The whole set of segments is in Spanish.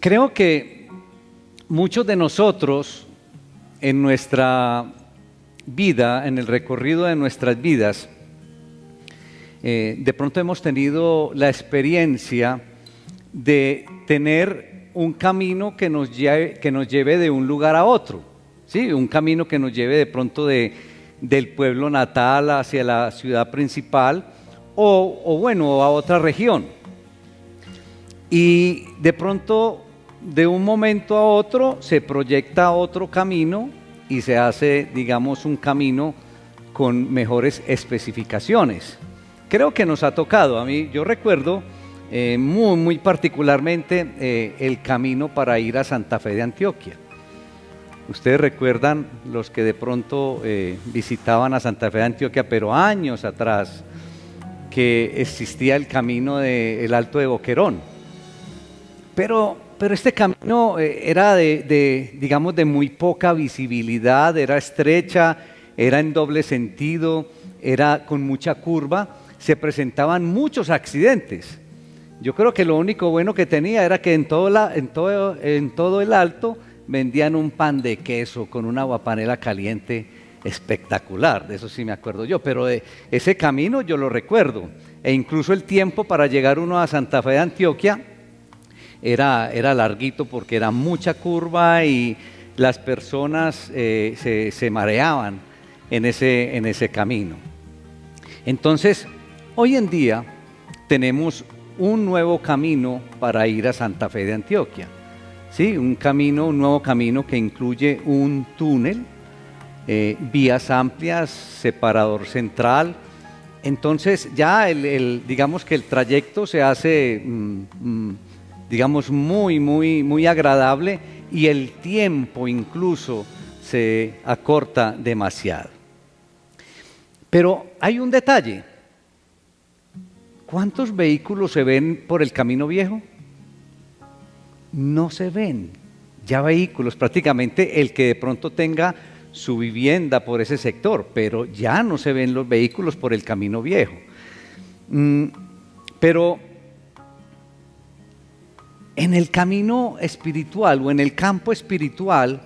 Creo que muchos de nosotros en nuestra vida, en el recorrido de nuestras vidas, de pronto hemos tenido la experiencia de tener un camino que nos lleve de un lugar a otro, ¿sí? Un camino que nos lleve de pronto del pueblo natal hacia la ciudad principal o bueno, a otra región. Y de pronto, de un momento a otro, se proyecta otro camino y se hace, digamos, un camino con mejores especificaciones. Creo que nos ha tocado, a mí, yo recuerdo muy particularmente el camino para ir a Santa Fe de Antioquia. Ustedes recuerdan, los que de pronto visitaban a Santa Fe de Antioquia, pero años atrás, que existía el camino del Alto de Boquerón. Pero este camino era digamos, de muy poca visibilidad, era estrecha, era en doble sentido, era con mucha curva, se presentaban muchos accidentes. Yo creo que lo único bueno que tenía era que en todo el alto vendían un pan de queso con una aguapanela caliente espectacular, de eso sí me acuerdo yo, pero de ese camino yo lo recuerdo, e incluso el tiempo para llegar uno a Santa Fe de Antioquia era larguito porque era mucha curva y las personas se mareaban en ese camino. Entonces, hoy en día tenemos un nuevo camino para ir a Santa Fe de Antioquia, ¿sí? Un nuevo camino que incluye un túnel, vías amplias, separador central. Entonces ya digamos que el trayecto se hace digamos muy agradable y el tiempo incluso se acorta demasiado. Pero hay un detalle. ¿Cuántos vehículos se ven por el camino viejo? No se ven ya vehículos, prácticamente el que de pronto tenga su vivienda por ese sector, pero ya no se ven los vehículos por el camino viejo. Pero en el camino espiritual o en el campo espiritual,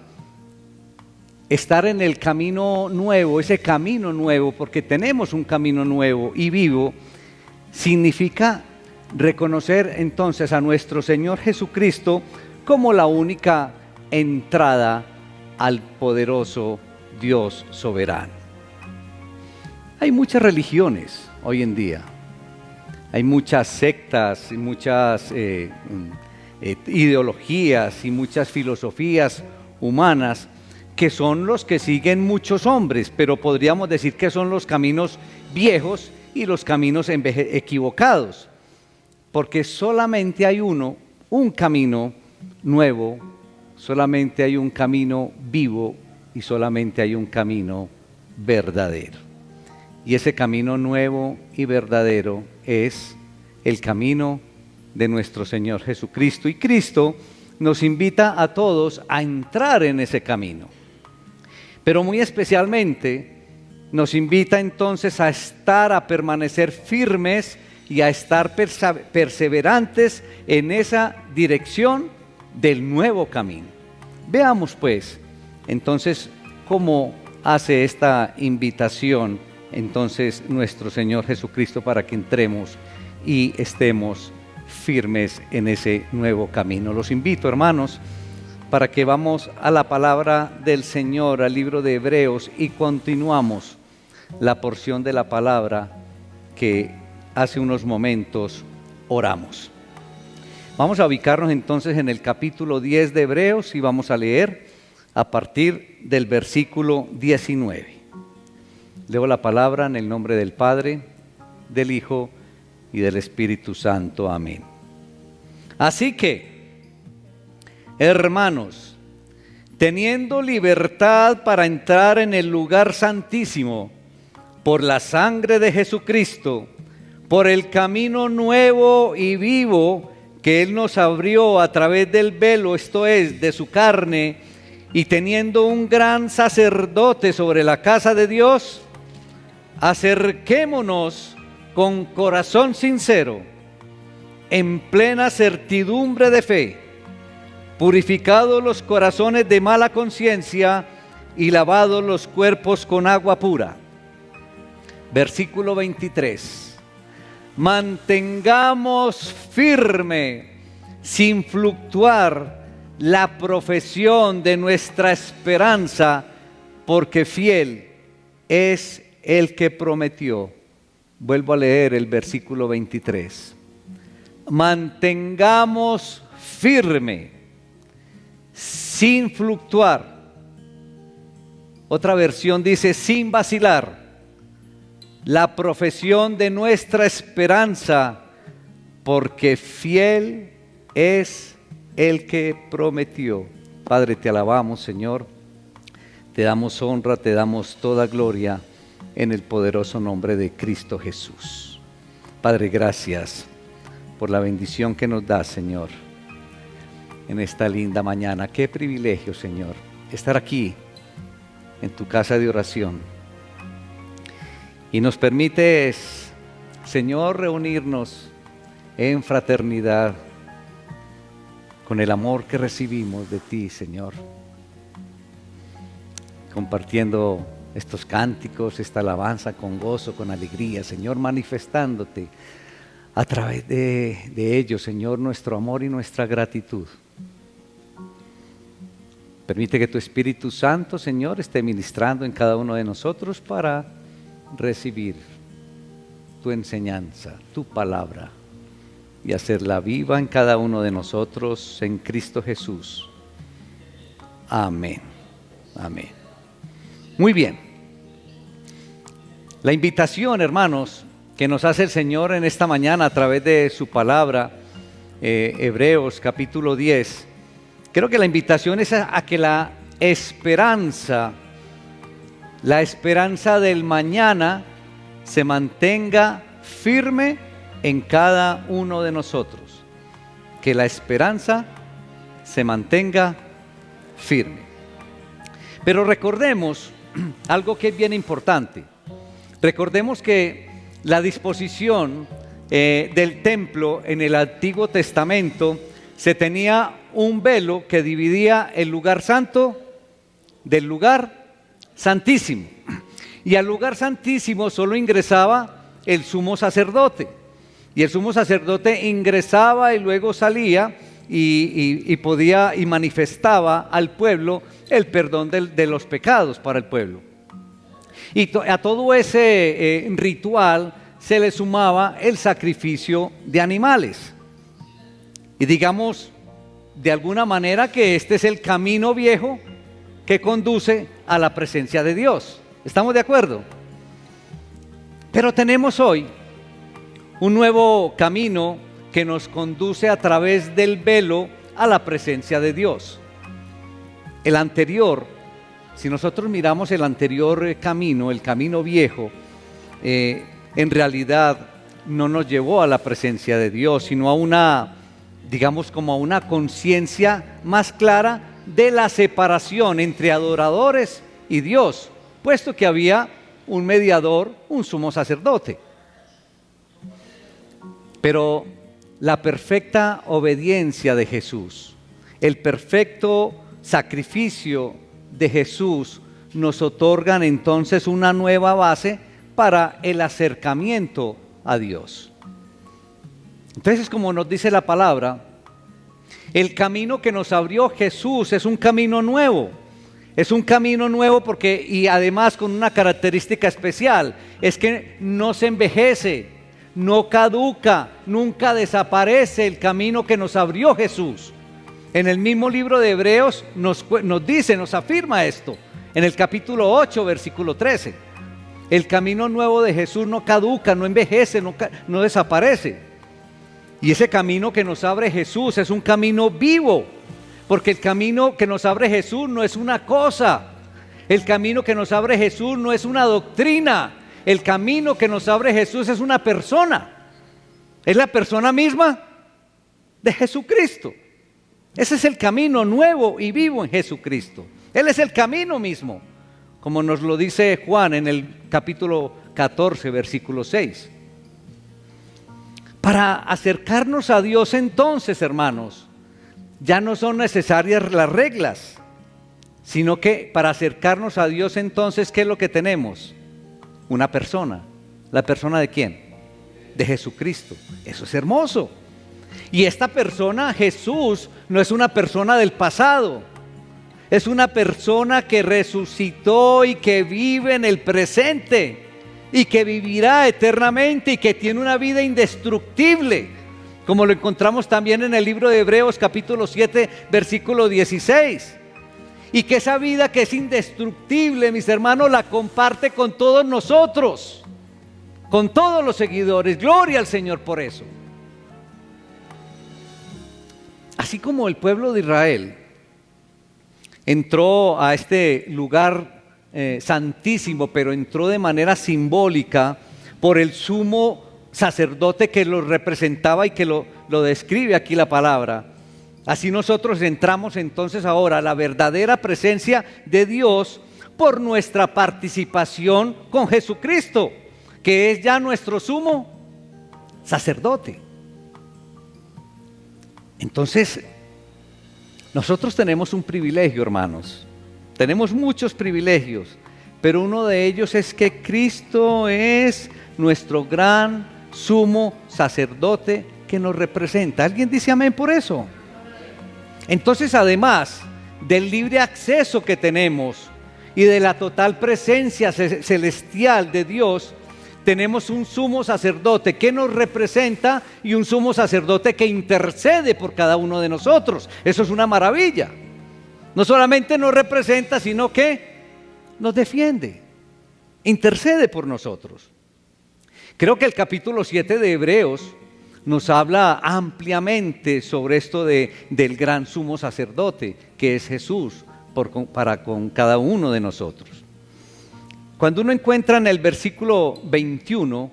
estar en el camino nuevo, ese camino nuevo, porque tenemos un camino nuevo y vivo, significa reconocer entonces a nuestro Señor Jesucristo como la única entrada al poderoso Dios soberano. Hay muchas religiones hoy en día, hay muchas sectas y muchas ideologías y muchas filosofías humanas que son los que siguen muchos hombres, pero podríamos decir que son los caminos viejos y los caminos equivocados, porque solamente hay un camino nuevo, solamente hay un camino vivo y solamente hay un camino verdadero. Y ese camino nuevo y verdadero es el camino de nuestro Señor Jesucristo. Y Cristo nos invita a todos a entrar en ese camino. Pero muy especialmente nos invita entonces a permanecer firmes y a estar perseverantes en esa dirección del nuevo camino. Veamos pues entonces cómo hace esta invitación entonces nuestro Señor Jesucristo para que entremos y estemos firmes en ese nuevo camino. Los invito, hermanos, para que vamos a la palabra del Señor, al libro de Hebreos, y continuamos la porción de la palabra que hace unos momentos oramos. Vamos a ubicarnos entonces en el capítulo 10 de Hebreos y vamos a leer a partir del versículo 19. Leo la palabra en el nombre del Padre, del Hijo y del Espíritu Santo. Amén. Así que, hermanos, teniendo libertad para entrar en el lugar santísimo por la sangre de Jesucristo, por el camino nuevo y vivo que Él nos abrió a través del velo, esto es, de su carne, y teniendo un gran sacerdote sobre la casa de Dios, acerquémonos con corazón sincero, en plena certidumbre de fe, purificados los corazones de mala conciencia y lavados los cuerpos con agua pura. Versículo 23. Mantengamos firme, sin fluctuar, la profesión de nuestra esperanza, porque fiel es el que prometió. Vuelvo a leer el versículo 23. Mantengamos firme, sin fluctuar. Otra versión dice sin vacilar, la profesión de nuestra esperanza, porque fiel es el que prometió. Padre, te alabamos, Señor, te damos honra, te damos toda gloria en el poderoso nombre de Cristo Jesús. Padre, gracias por la bendición que nos das, Señor, en esta linda mañana. Qué privilegio, Señor, estar aquí en tu casa de oración. Y nos permites, Señor, reunirnos en fraternidad con el amor que recibimos de ti, Señor, compartiendo estos cánticos, esta alabanza con gozo, con alegría, Señor, manifestándote a través de ellos, Señor, nuestro amor y nuestra gratitud. Permite que tu Espíritu Santo, Señor, esté ministrando en cada uno de nosotros para recibir tu enseñanza, tu palabra, y hacerla viva en cada uno de nosotros en Cristo Jesús. Amén. Amén. Muy bien. La invitación, hermanos, que nos hace el Señor en esta mañana a través de su palabra, Hebreos capítulo 10, creo que la invitación es a que la esperanza del mañana se mantenga firme en cada uno de nosotros. Que la esperanza se mantenga firme. Pero recordemos algo que es bien importante. Recordemos que la disposición del templo en el Antiguo Testamento, se tenía un velo que dividía el lugar santo del lugar santísimo. Y al lugar santísimo solo ingresaba el sumo sacerdote. Y el sumo sacerdote ingresaba y luego salía y podía y manifestaba al pueblo el perdón de los pecados para el pueblo. Y a todo ese ritual se le sumaba el sacrificio de animales. Y digamos de alguna manera que este es el camino viejo que conduce a la presencia de Dios. ¿Estamos de acuerdo? Pero tenemos hoy un nuevo camino que nos conduce a través del velo a la presencia de Dios. El anterior, si nosotros miramos el anterior camino, el camino viejo, en realidad no nos llevó a la presencia de Dios, sino a una, digamos, como a una conciencia más clara de la separación entre adoradores y Dios, puesto que había un mediador, un sumo sacerdote. Pero la perfecta obediencia de Jesús, el perfecto sacrificio de Jesús nos otorgan entonces una nueva base para el acercamiento a Dios. Entonces, como nos dice la palabra, el camino que nos abrió Jesús es un camino nuevo. Es un camino nuevo porque, y además con una característica especial, es que no se envejece, no caduca, nunca desaparece el camino que nos abrió Jesús. En el mismo libro de Hebreos nos dice, nos afirma esto, en el capítulo 8, versículo 13. El camino nuevo de Jesús no caduca, no envejece, no desaparece. Y ese camino que nos abre Jesús es un camino vivo, porque el camino que nos abre Jesús no es una cosa. El camino que nos abre Jesús no es una doctrina. El camino que nos abre Jesús es una persona. Es la persona misma de Jesucristo. Ese es el camino nuevo y vivo en Jesucristo. Él es el camino mismo, como nos lo dice Juan en el capítulo 14, versículo 6. Para acercarnos a Dios entonces, hermanos, ya no son necesarias las reglas, sino que para acercarnos a Dios entonces, ¿qué es lo que tenemos? Una persona. ¿La persona de quién? De Jesucristo. Eso es hermoso. Y esta persona, Jesús, no es una persona del pasado. Es una persona que resucitó y que vive en el presente y que vivirá eternamente y que tiene una vida indestructible, como lo encontramos también en el libro de Hebreos capítulo 7, versículo 16. Y que esa vida que es indestructible, mis hermanos, la comparte con todos nosotros, con todos los seguidores. Gloria al Señor por eso. Así como el pueblo de Israel entró a este lugar santísimo, pero entró de manera simbólica por el sumo sacerdote que lo representaba y que lo describe aquí la palabra. Así nosotros entramos entonces ahora a la verdadera presencia de Dios por nuestra participación con Jesucristo, que es ya nuestro sumo sacerdote. Entonces, nosotros tenemos un privilegio, hermanos. Tenemos muchos privilegios, pero uno de ellos es que Cristo es nuestro gran sumo sacerdote que nos representa. ¿Alguien dice amén por eso? Entonces, además del libre acceso que tenemos y de la total presencia celestial de Dios, tenemos un sumo sacerdote que nos representa y un sumo sacerdote que intercede por cada uno de nosotros. Eso es una maravilla. No solamente nos representa, sino que nos defiende, intercede por nosotros. Creo que el capítulo 7 de Hebreos nos habla ampliamente sobre esto del gran sumo sacerdote, que es Jesús, para con cada uno de nosotros. Cuando uno encuentra en el versículo 21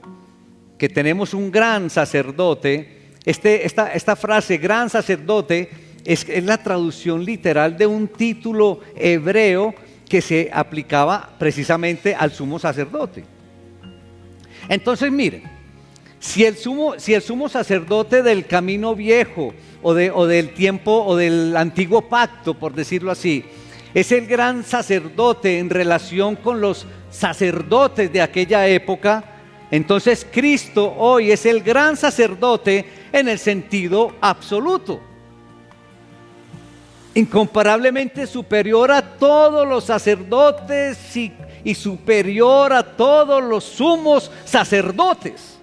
que tenemos un gran sacerdote, esta frase, gran sacerdote, es la traducción literal de un título hebreo que se aplicaba precisamente al sumo sacerdote. Entonces, miren, si el sumo sacerdote del camino viejo o del tiempo o del antiguo pacto, por decirlo así, es el gran sacerdote en relación con los sacerdotes de aquella época, entonces Cristo hoy es el gran sacerdote en el sentido absoluto, incomparablemente superior a todos los sacerdotes y superior a todos los sumos sacerdotes.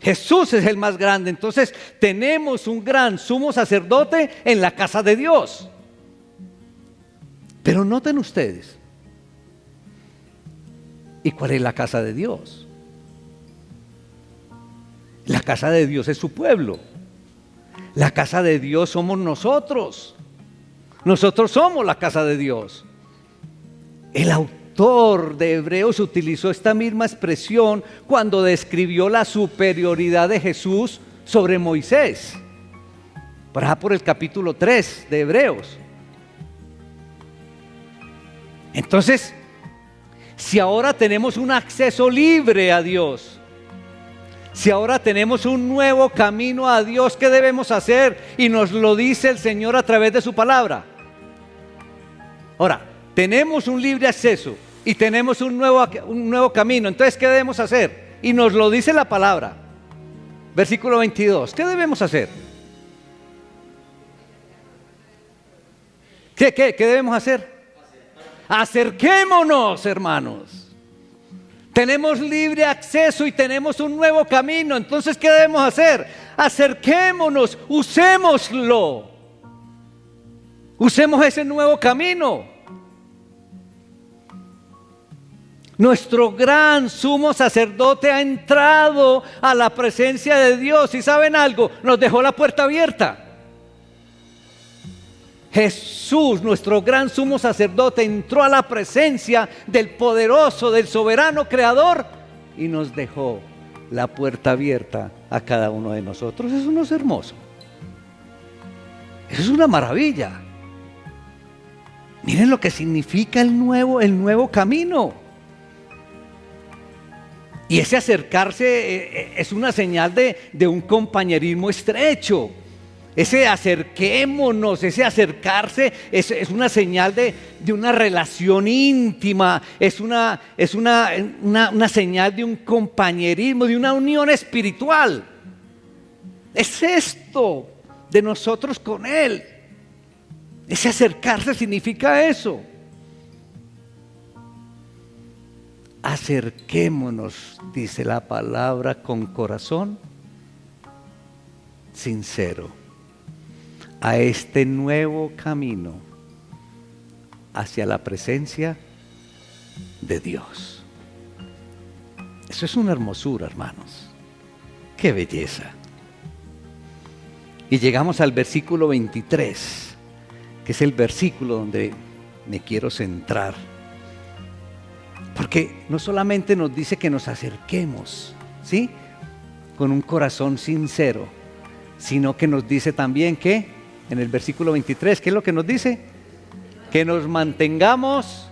Jesús es el más grande. Entonces tenemos un gran sumo sacerdote en la casa de Dios. Pero noten ustedes, ¿y cuál es la casa de Dios? La casa de Dios es su pueblo. La casa de Dios somos nosotros. Nosotros somos la casa de Dios. El autor de Hebreos utilizó esta misma expresión cuando describió la superioridad de Jesús sobre Moisés. Por el capítulo 3 de Hebreos. Entonces, si ahora tenemos un acceso libre a Dios, si ahora tenemos un nuevo camino a Dios, ¿qué debemos hacer? Y nos lo dice el Señor a través de su palabra. Ahora, tenemos un libre acceso y tenemos un nuevo camino. Entonces, ¿qué debemos hacer? Y nos lo dice la palabra. Versículo 22. ¿Qué debemos hacer? ¿Qué debemos hacer? Acerquémonos, hermanos. Tenemos libre acceso y tenemos un nuevo camino. Entonces, ¿qué debemos hacer? Acerquémonos, usémoslo. Usemos ese nuevo camino. Nuestro gran sumo sacerdote ha entrado a la presencia de Dios. ¿Y saben algo? Nos dejó la puerta abierta. Jesús, nuestro gran sumo sacerdote, entró a la presencia del poderoso, del soberano creador y nos dejó la puerta abierta a cada uno de nosotros. Eso no es hermoso. Eso es una maravilla. Miren lo que significa el nuevo camino. Y ese acercarse es una señal de un compañerismo estrecho. Ese acerquémonos, ese acercarse es una señal de una relación íntima, es una señal de un compañerismo, de una unión espiritual. Es esto de nosotros con Él. Ese acercarse significa eso. Acerquémonos, dice la palabra, con corazón sincero a este nuevo camino hacia la presencia de Dios. Eso es una hermosura, hermanos. ¡Qué belleza! Y llegamos al versículo 23, que es el versículo donde me quiero centrar. Porque no solamente nos dice que nos acerquemos, ¿sí?, con un corazón sincero, sino que nos dice también que, en el versículo 23, ¿qué es lo que nos dice? Que nos mantengamos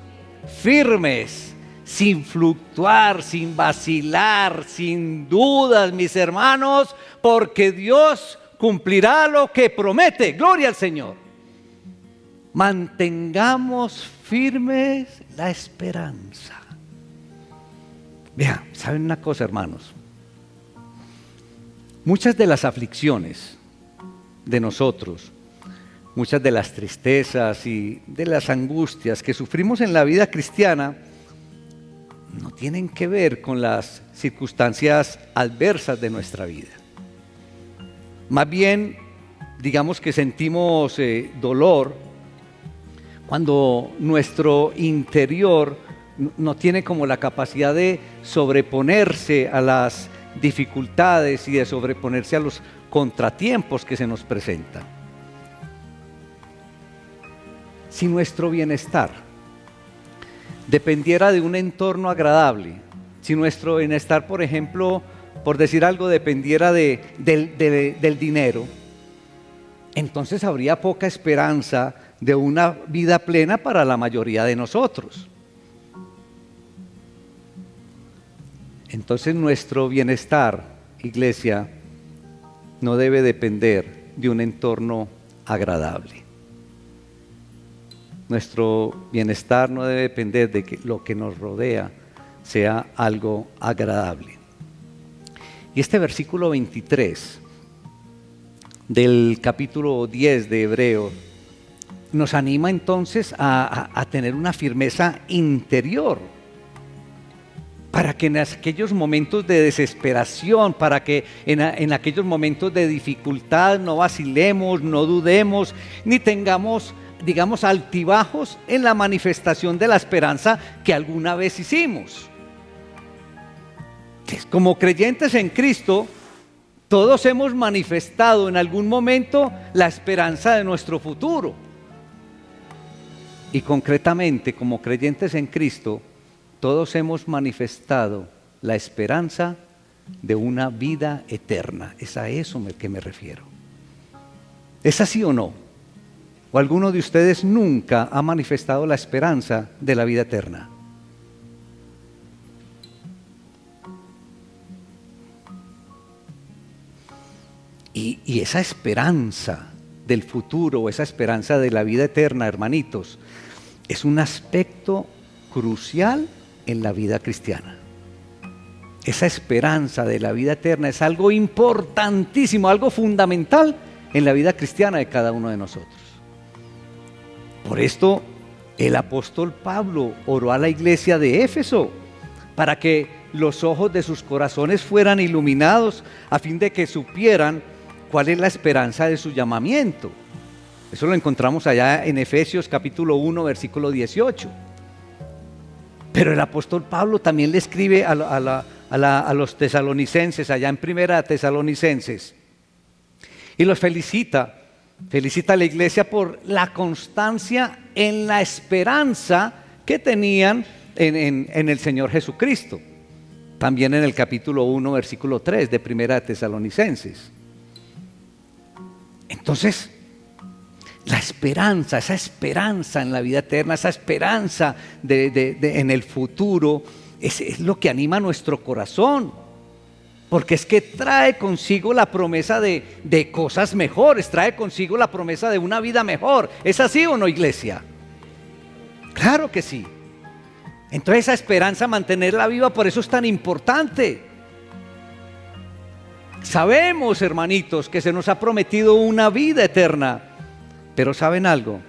firmes, sin fluctuar, sin vacilar, sin dudas, mis hermanos, porque Dios cumplirá lo que promete. Gloria al Señor. Mantengamos firmes la esperanza. Vean, ¿saben una cosa, hermanos? Muchas de las aflicciones de nosotros, muchas de las tristezas y de las angustias que sufrimos en la vida cristiana no tienen que ver con las circunstancias adversas de nuestra vida. Más bien, digamos que sentimos dolor cuando nuestro interior no tiene como la capacidad de sobreponerse a las dificultades y de sobreponerse a los contratiempos que se nos presentan. Si nuestro bienestar dependiera de un entorno agradable, si nuestro bienestar, por ejemplo, por decir algo, dependiera del dinero, entonces habría poca esperanza de una vida plena para la mayoría de nosotros. Entonces nuestro bienestar, iglesia, no debe depender de un entorno agradable. Nuestro bienestar no debe depender de que lo que nos rodea sea algo agradable. Y este versículo 23 del capítulo 10 de Hebreos nos anima entonces a tener una firmeza interior, para que en aquellos momentos de desesperación, para que en aquellos momentos de dificultad no vacilemos, no dudemos, ni tengamos, digamos, altibajos en la manifestación de la esperanza que alguna vez hicimos. Como creyentes en Cristo, todos hemos manifestado en algún momento la esperanza de nuestro futuro. Y concretamente, como creyentes en Cristo, todos hemos manifestado la esperanza de una vida eterna. Es a eso que me refiero. ¿Es así o no? ¿O alguno de ustedes nunca ha manifestado la esperanza de la vida eterna? Y esa esperanza del futuro, esa esperanza de la vida eterna, hermanitos, es un aspecto crucial en la vida cristiana. Esa esperanza de la vida eterna es algo importantísimo, algo fundamental en la vida cristiana de cada uno de nosotros. Por esto el apóstol Pablo oró a la iglesia de Éfeso para que los ojos de sus corazones fueran iluminados a fin de que supieran cuál es la esperanza de su llamamiento. Eso lo encontramos allá en Efesios capítulo 1, versículo 18. Pero el apóstol Pablo también le escribe a los tesalonicenses, allá en Primera Tesalonicenses, y los felicita a la iglesia por la constancia en la esperanza que tenían en el Señor Jesucristo. También en el capítulo 1, versículo 3 de Primera Tesalonicenses. Entonces, la esperanza, esa esperanza en la vida eterna, esa esperanza en el futuro, es lo que anima nuestro corazón. Porque es que trae consigo la promesa de cosas mejores, trae consigo la promesa de una vida mejor. ¿Es así o no, iglesia? Claro que sí. Entonces esa esperanza, mantenerla viva, por eso es tan importante. Sabemos, hermanitos, que se nos ha prometido una vida eterna, pero ¿saben algo?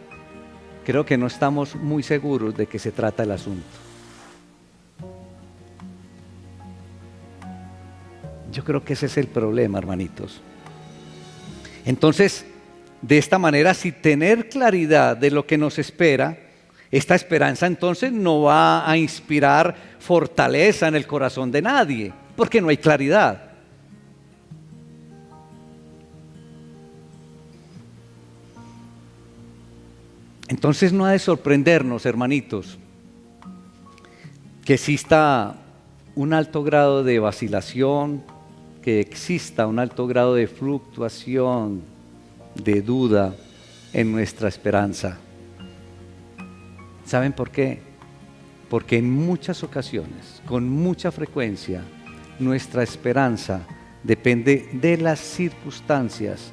Creo que no estamos muy seguros de qué se trata el asunto. Yo creo que ese es el problema, hermanitos. Entonces, de esta manera, si tener claridad de lo que nos espera, esta esperanza entonces no va a inspirar fortaleza en el corazón de nadie, porque no hay claridad. Entonces no ha de sorprendernos, hermanitos, que exista un alto grado de vacilación, que exista un alto grado de fluctuación, de duda en nuestra esperanza. ¿Saben por qué? Porque en muchas ocasiones, con mucha frecuencia, nuestra esperanza depende de las circunstancias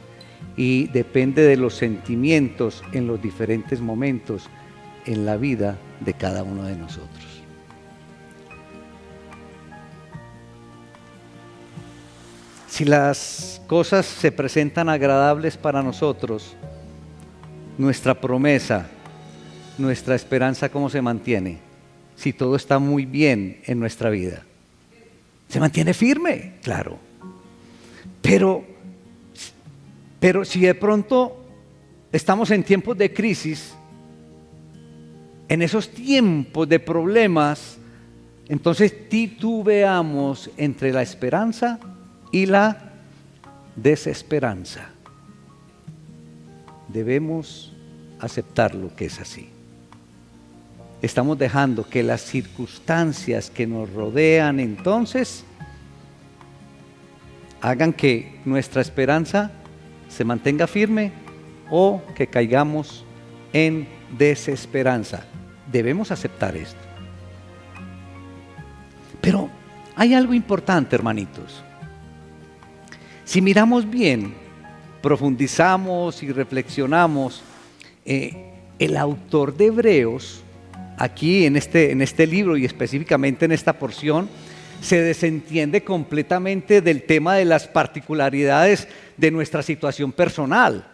y depende de los sentimientos en los diferentes momentos en la vida de cada uno de nosotros. Si las cosas se presentan agradables para nosotros, nuestra promesa, nuestra esperanza, ¿cómo se mantiene? Si todo está muy bien en nuestra vida, se mantiene firme, claro. Pero si de pronto estamos en tiempos de crisis, en esos tiempos de problemas, entonces titubeamos entre la esperanza y la desesperanza. Debemos aceptar lo que es así. Estamos dejando que las circunstancias que nos rodean entonces hagan que nuestra esperanza se mantenga firme o que caigamos en desesperanza. Debemos aceptar esto. Pero hay algo importante, hermanitos. Si miramos bien, profundizamos y reflexionamos, el autor de Hebreos, aquí en este libro y específicamente en esta porción, se desentiende completamente del tema de las particularidades de nuestra situación personal.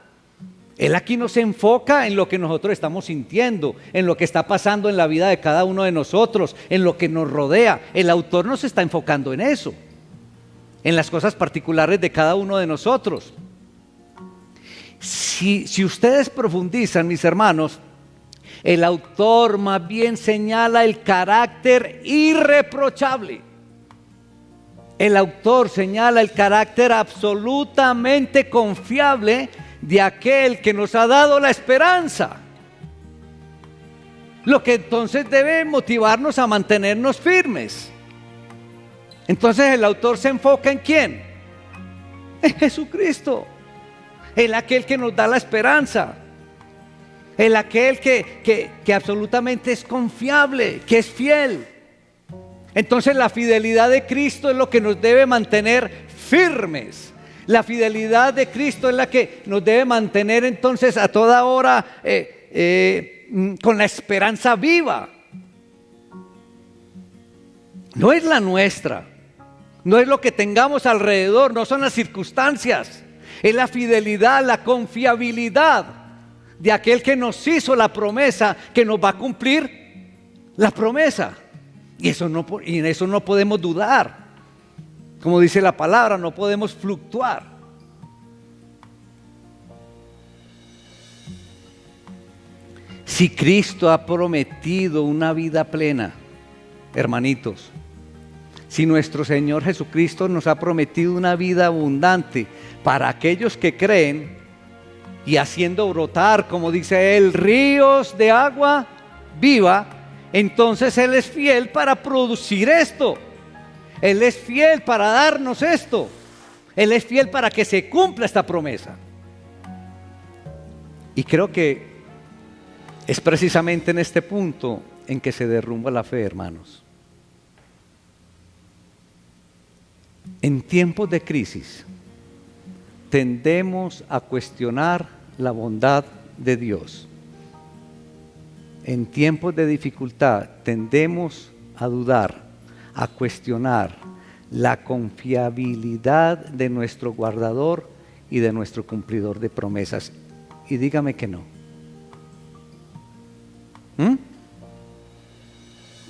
Él aquí no se enfoca en lo que nosotros estamos sintiendo, en lo que está pasando en la vida de cada uno de nosotros, en lo que nos rodea. El autor no se está enfocando en eso, en las cosas particulares de cada uno de nosotros. Si ustedes profundizan, mis hermanos, el autor más bien señala el carácter irreprochable. El autor señala el carácter absolutamente confiable de aquel que nos ha dado la esperanza. Lo que entonces debe motivarnos a mantenernos firmes. Entonces el autor se enfoca ¿en quién? En Jesucristo. En aquel que nos da la esperanza. En aquel que absolutamente es confiable, que es fiel. Entonces la fidelidad de Cristo es lo que nos debe mantener firmes. La fidelidad de Cristo es la que nos debe mantener entonces a toda hora con la esperanza viva. No es la nuestra, no es lo que tengamos alrededor, no son las circunstancias. Es la fidelidad, la confiabilidad de aquel que nos hizo la promesa, que nos va a cumplir la promesa. Y en eso no podemos dudar. Como dice la palabra, no podemos fluctuar. Si Cristo ha prometido una vida plena, hermanitos, si nuestro Señor Jesucristo nos ha prometido una vida abundante para aquellos que creen y haciendo brotar, como dice Él, ríos de agua viva, entonces Él es fiel para producir esto. Él es fiel para darnos esto. Él es fiel para que se cumpla esta promesa. Y creo que es precisamente en este punto en que se derrumba la fe, hermanos. En tiempos de crisis tendemos a cuestionar la bondad de Dios. En tiempos de dificultad tendemos a dudar, a cuestionar la confiabilidad de nuestro guardador y de nuestro cumplidor de promesas. Y dígame que no.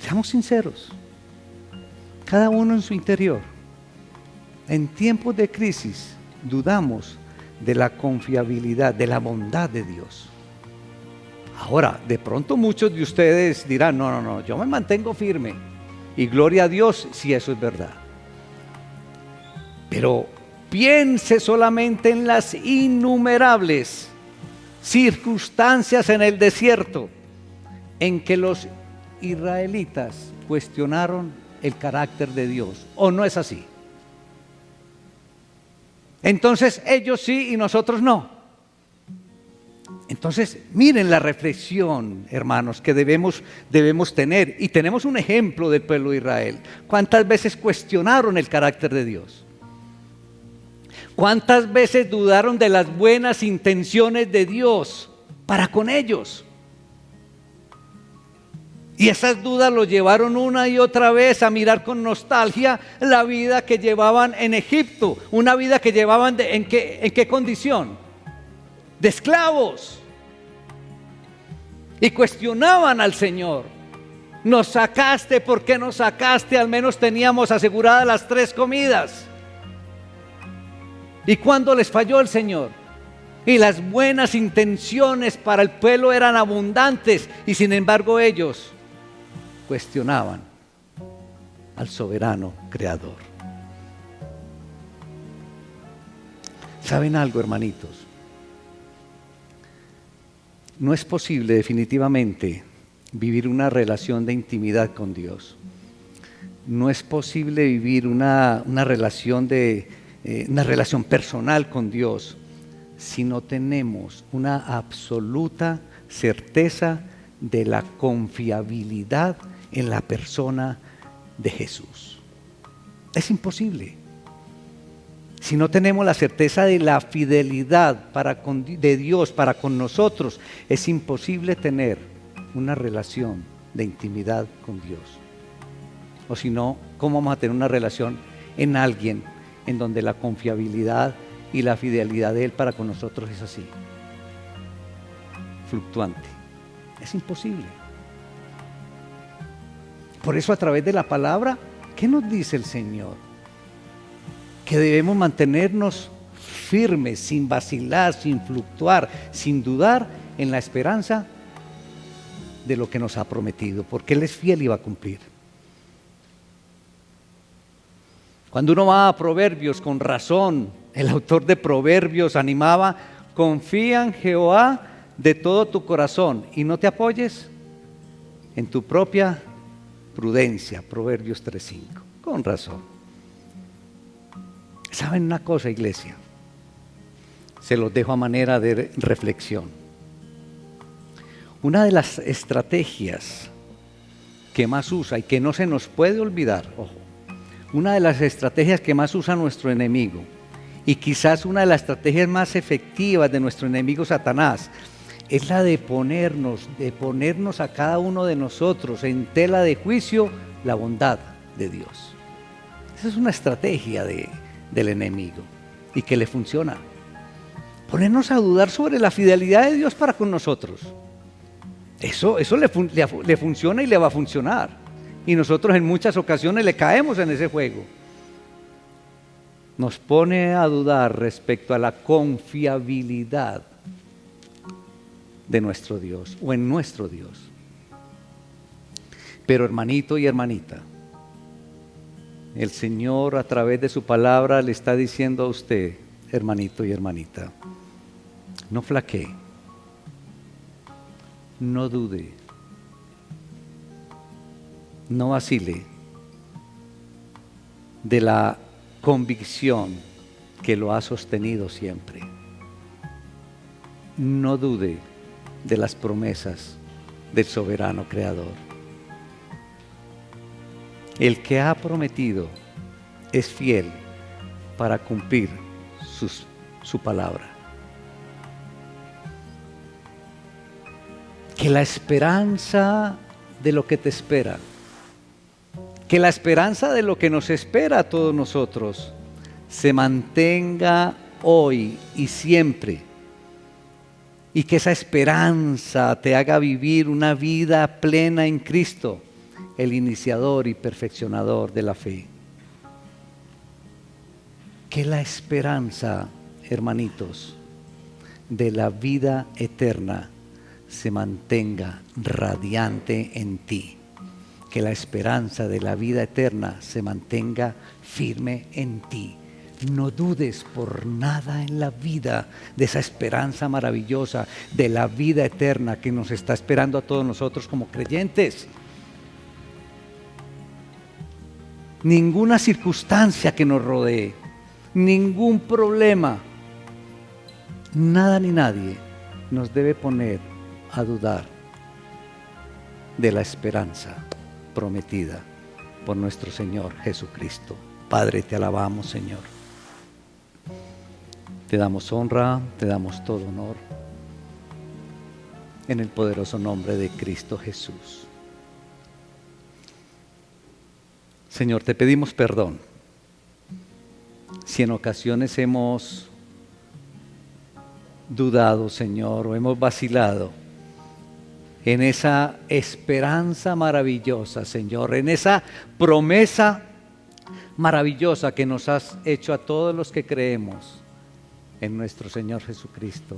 Seamos sinceros, cada uno en su interior. En tiempos de crisis dudamos de la confiabilidad, de la bondad de Dios. Ahora, de pronto muchos de ustedes dirán, no, yo me mantengo firme. Y gloria a Dios si eso es verdad. Pero piense solamente en las innumerables circunstancias en el desierto en que los israelitas cuestionaron el carácter de Dios. ¿O no es así? Entonces ellos sí y nosotros no. Entonces miren la reflexión, hermanos, que debemos tener. Y tenemos un ejemplo del pueblo de Israel. ¿Cuántas veces cuestionaron el carácter de Dios? ¿Cuántas veces dudaron de las buenas intenciones de Dios para con ellos? Y esas dudas los llevaron una y otra vez a mirar con nostalgia la vida que llevaban en Egipto. Una vida que llevaban ¿en qué condición? De esclavos. Y cuestionaban al Señor. Nos sacaste, ¿por qué nos sacaste? Al menos teníamos aseguradas las 3 comidas. ¿Y cuándo les falló el Señor? Y las buenas intenciones para el pueblo eran abundantes. Y sin embargo ellos cuestionaban al soberano creador. ¿Saben algo, hermanitos? No es posible definitivamente vivir una relación de intimidad con Dios. No es posible vivir una relación personal con Dios si no tenemos una absoluta certeza de la confiabilidad en la persona de Jesús. Es imposible. Si no tenemos la certeza de la fidelidad de Dios para con nosotros, es imposible tener una relación de intimidad con Dios. O si no, ¿cómo vamos a tener una relación en alguien en donde la confiabilidad y la fidelidad de Él para con nosotros es así? Fluctuante. Es imposible. Por eso a través de la palabra, ¿qué nos dice el Señor? Que debemos mantenernos firmes, sin vacilar, sin fluctuar, sin dudar en la esperanza de lo que nos ha prometido, porque Él es fiel y va a cumplir. Cuando uno va a Proverbios, con razón, el autor de Proverbios animaba: confía en Jehová de todo tu corazón y no te apoyes en tu propia prudencia. Proverbios 3:5. Con razón. ¿Saben una cosa, iglesia? Se los dejo a manera de reflexión. Una de las estrategias que más usa y que no se nos puede olvidar, ojo, una de las estrategias que más usa nuestro enemigo, y quizás una de las estrategias más efectivas de nuestro enemigo Satanás, es la de ponernos a cada uno de nosotros en tela de juicio la bondad de Dios. Esa es una estrategia del enemigo y que le funciona. Ponernos a dudar sobre la fidelidad de Dios para con nosotros. Eso le funciona y le va a funcionar. Y nosotros en muchas ocasiones le caemos en ese juego. Nos pone a dudar respecto a la confiabilidad de nuestro Dios o en nuestro Dios. Pero hermanito y hermanita, el Señor a través de su palabra le está diciendo a usted, hermanito y hermanita, no flaquee, no dude, no vacile de la convicción que lo ha sostenido siempre. No dude de las promesas del soberano creador. El que ha prometido es fiel para cumplir su palabra. Que la esperanza de lo que te espera, que la esperanza de lo que nos espera a todos nosotros, se mantenga hoy y siempre. Y que esa esperanza te haga vivir una vida plena en Cristo, el iniciador y perfeccionador de la fe. Que la esperanza, hermanitos, de la vida eterna se mantenga radiante en ti. Que la esperanza de la vida eterna se mantenga firme en ti. No dudes por nada en la vida de esa esperanza maravillosa, de la vida eterna que nos está esperando a todos nosotros como creyentes. Ninguna circunstancia que nos rodee, ningún problema, nada ni nadie nos debe poner a dudar de la esperanza prometida por nuestro Señor Jesucristo. Padre, te alabamos, Señor. Te damos honra, te damos todo honor en el poderoso nombre de Cristo Jesús. Señor, te pedimos perdón si en ocasiones hemos dudado, Señor, o hemos vacilado en esa esperanza maravillosa, Señor, en esa promesa maravillosa que nos has hecho a todos los que creemos en nuestro Señor Jesucristo.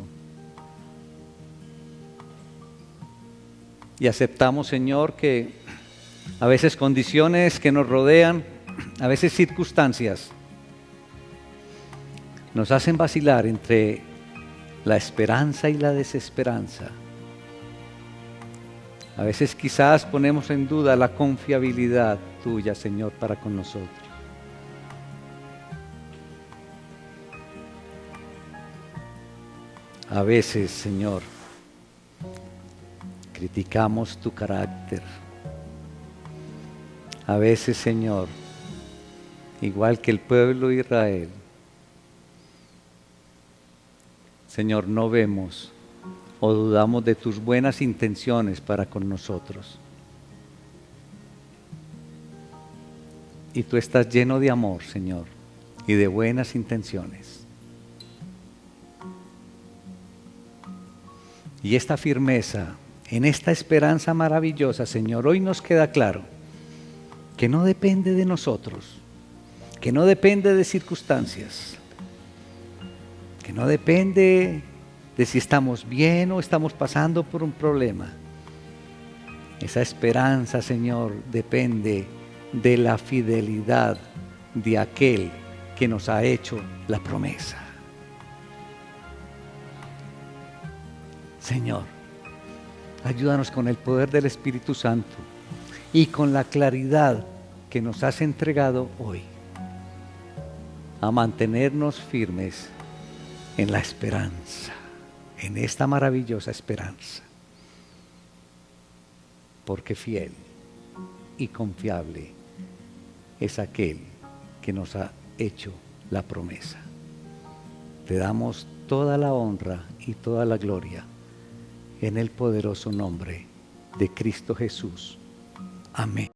Y aceptamos, Señor, que a veces condiciones que nos rodean, a veces circunstancias, nos hacen vacilar entre la esperanza y la desesperanza. A veces quizás ponemos en duda la confiabilidad tuya, Señor, para con nosotros. A veces, Señor, criticamos tu carácter. A veces, Señor, igual que el pueblo de Israel, Señor, no vemos o dudamos de tus buenas intenciones para con nosotros. Y tú estás lleno de amor, Señor, y de buenas intenciones. Y esta firmeza, en esta esperanza maravillosa, Señor, hoy nos queda claro que no depende de nosotros, que no depende de circunstancias, que no depende de si estamos bien o estamos pasando por un problema. Esa esperanza, Señor, depende de la fidelidad de aquel que nos ha hecho la promesa. Señor, ayúdanos con el poder del Espíritu Santo y con la claridad que nos has entregado hoy a mantenernos firmes en la esperanza, en esta maravillosa esperanza, porque fiel y confiable es aquel que nos ha hecho la promesa. Te damos toda la honra y toda la gloria en el poderoso nombre de Cristo Jesús. Amén.